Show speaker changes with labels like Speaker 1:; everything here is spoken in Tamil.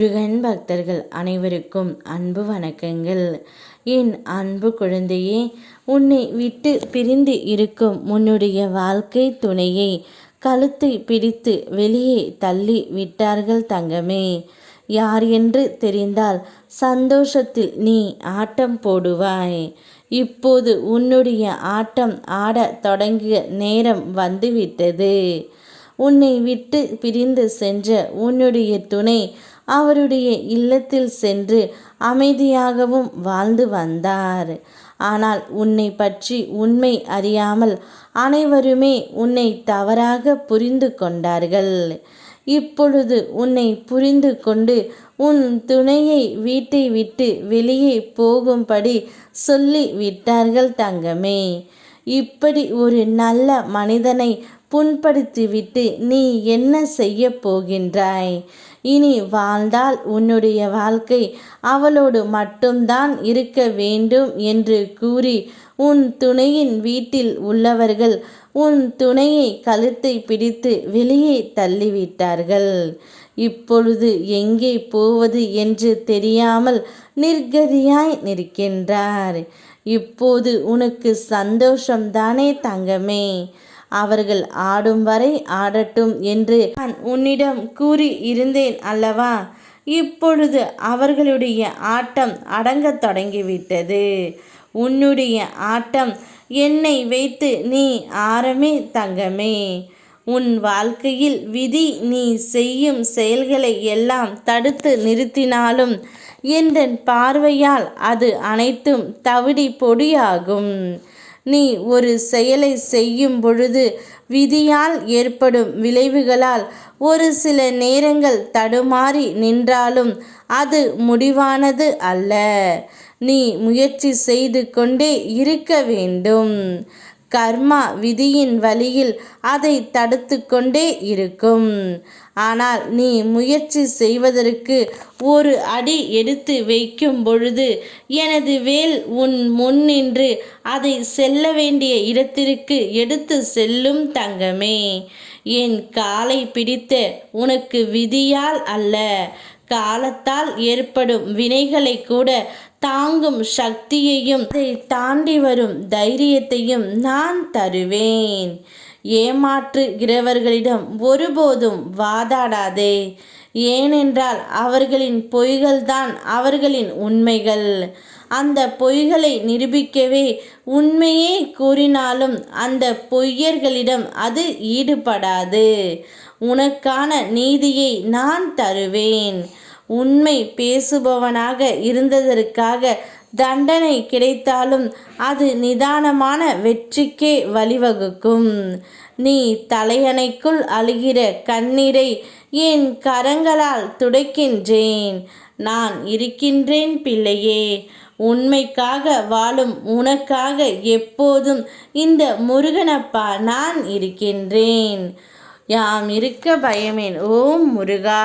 Speaker 1: முருகன் பக்தர்கள் அனைவருக்கும் அன்பு வணக்கங்கள். என் அன்பு குழந்தையே, உன்னை விட்டு பிரிந்து இருக்கும் உன்னுடைய வாழ்க்கை துணையை கழுத்தை பிடித்து வெளியே தள்ளி விட்டார்கள் தங்கமே. யார் என்று தெரிந்தால் சந்தோஷத்தில் நீ ஆட்டம் போடுவாய். இப்போது உன்னுடைய ஆட்டம் ஆடத் தொடங்கிய நேரம் வந்துவிட்டது. உன்னை விட்டு பிரிந்து சென்ற உன்னுடைய துணை அவருடைய இல்லத்தில் சென்று அமைதியாகவும் வாழ்ந்து வந்தார். ஆனால் உன்னை பற்றி உண்மை அறியாமல் அனைவருமே உன்னை தவறாக புரிந்து கொண்டார்கள். இப்பொழுது உன்னை புரிந்து கொண்டு உன் துணையை வீட்டை விட்டு வெளியே போகும்படி சொல்லி விட்டார்கள் தங்கமே. இப்படி ஒரு நல்ல மனிதனை புண்படுத்திவிட்டு நீ என்ன செய்ய போகின்றாய்? இனி வாழ்ந்தால் உன்னுடைய வாழ்க்கை அவளோடு மட்டும்தான் இருக்க வேண்டும் என்று கூறி உன் துணையின் வீட்டில் உள்ளவர்கள் உன் துணையை கழுத்தை பிடித்து வெளியே தள்ளிவிட்டார்கள். இப்பொழுது எங்கே போவது என்று தெரியாமல் நிர்கதியாய் நிற்கின்றார். இப்போது உனக்கு சந்தோஷம்தானே தங்கமே? அவர்கள் ஆடும் வரை ஆடட்டும் என்று நான் உன்னிடம் கூறி இருந்தேன் அல்லவா? இப்பொழுது அவர்களுடைய ஆட்டம் அடங்கத் தொடங்கிவிட்டது. உன்னுடைய ஆட்டம் என்னை வைத்து நீ ஆரமே தங்கமே. உன் வாழ்க்கையில் விதி நீ செய்யும் செயல்களை எல்லாம் தடுத்து நிறுத்தினாலும் என் பார்வையால் அது அனைத்தும் தவிடி பொடியாகும். நீ ஒரு செயலை செய்யும் பொழுது விதியால் ஏற்படும் விளைவுகளால் ஒரு சில நேரங்கள் தடுமாறி நின்றாலும் அது முடிவானது அல்ல. நீ முயற்சி செய்து கொண்டே இருக்க வேண்டும். கர்மா விதியின் வழியில் அதை தடுத்து கொண்டே இருக்கும். ஆனால் நீ முயற்சி செய்வதற்கு ஒரு அடி எடுத்து வைக்கும் பொழுது எனது வேல் உன் முன் நின்று அதை செல்ல வேண்டிய இடத்திற்கு எடுத்து செல்லும் தங்கமே. என் காலை பிடித்த உனக்கு விதியால் அல்ல, காலத்தால் ஏற்படும் வினைகளை கூட தாங்கும் சக்தியையும் அதை தாண்டி வரும் தைரியத்தையும் நான் தருவேன். ஏமாற்றுகிறவர்களிடம் ஒருபோதும் வாதாடாதே. ஏனென்றால் அவர்களின் பொய்கள்தான் அவர்களின் உண்மைகள். அந்த பொய்களை நிரூபிக்கவே உண்மையே கூறினாலும் அந்த பொய்யர்களிடம் அது ஈடுபடாது. உனக்கான நீதியை நான் தருவேன். உண்மை பேசுபவனாக இருந்ததற்காக தண்டனை கிடைத்தாலும் அது நிதானமான வெற்றிக்கே வழிவகுக்கும். நீ தலையணைக்குள் அழுகிற கண்ணீரை என் கரங்களால் துடைக்கின்றேன். நான் இருக்கின்றேன் பிள்ளையே. உண்மைக்காக வாழும் உனக்காக எப்போதும் இந்த முருகனப்பா நான் இருக்கின்றேன். யாம் இருக்க பயமேன். ஓம் முருகா.